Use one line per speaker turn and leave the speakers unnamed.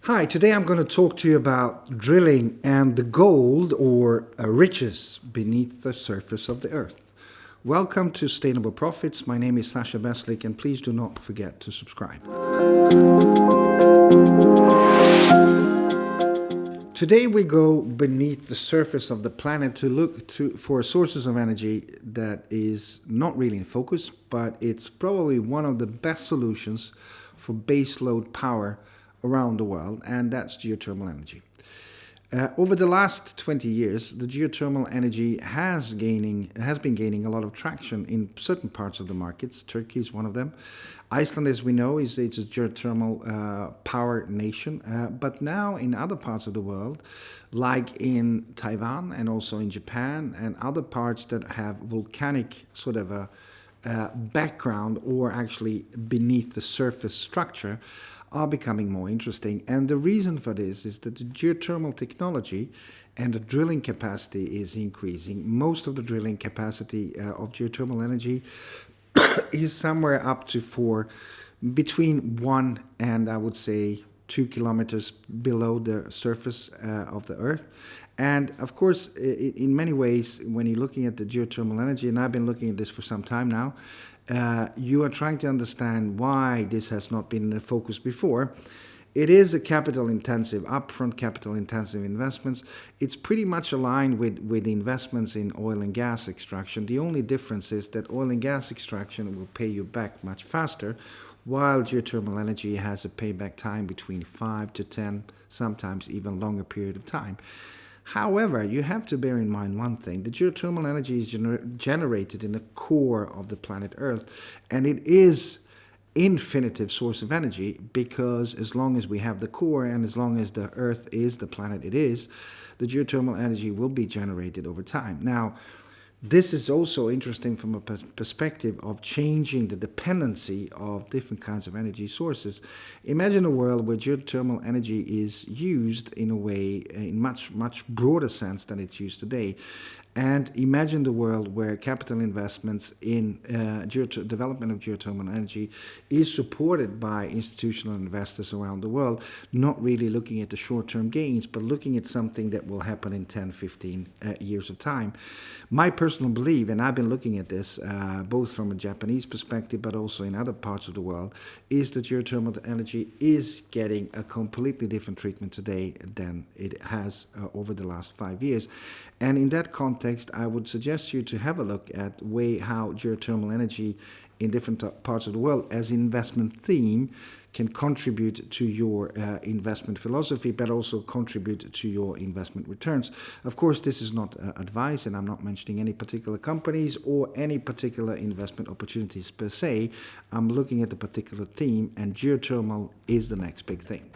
Hi, today I'm going to talk to you about drilling and the gold or riches beneath the surface of the earth. Welcome to Sustainable Profits. My name is Sasja Beslik, and please do not forget to subscribe. Today we go beneath the surface of the planet to look for sources of energy that is not really in focus, but it's probably one of the best solutions for baseload power around the world, and that's geothermal energy. Over the last 20 years, the geothermal energy has been gaining a lot of traction in certain parts of the markets. Turkey is one of them. Iceland, as we know, it's a geothermal power nation. But now in other parts of the world, like in Taiwan and also in Japan and other parts that have volcanic sort of a background or actually beneath the surface structure, are becoming more interesting. And the reason for this is that the geothermal technology and the drilling capacity is increasing. Most of the drilling capacity of geothermal energy is somewhere up to between 1 and I would say 2 kilometers below the surface of the earth. And of course, in many ways, when you're looking at the geothermal energy, and I've been looking at this for some time now, you are trying to understand why this has not been in the focus before. It is a upfront capital intensive investments. It's pretty much aligned with investments in oil and gas extraction. The only difference is that oil and gas extraction will pay you back much faster, while geothermal energy has a payback time between 5 to 10, sometimes even longer period of time. However, you have to bear in mind one thing. The geothermal energy is generated in the core of the planet Earth, and it is infinitive source of energy, because as long as we have the core and as long as the Earth is the planet it is, the geothermal energy will be generated over time. Now, this is also interesting from a perspective of changing the dependency of different kinds of energy sources. Imagine a world where geothermal energy is used in a way, in much broader sense than it's used today. And imagine the world where capital investments in development of geothermal energy is supported by institutional investors around the world, not really looking at the short-term gains, but looking at something that will happen in 10, 15 years of time. My personal belief, and I've been looking at this both from a Japanese perspective, but also in other parts of the world, is that geothermal energy is getting a completely different treatment today than it has over the last 5 years. And in that context, I would suggest you to have a look at how geothermal energy in different parts of the world as investment theme can contribute to your investment philosophy, but also contribute to your investment returns. Of course, this is not advice, and I'm not mentioning any particular companies or any particular investment opportunities per se. I'm looking at a particular theme, and geothermal is the next big thing.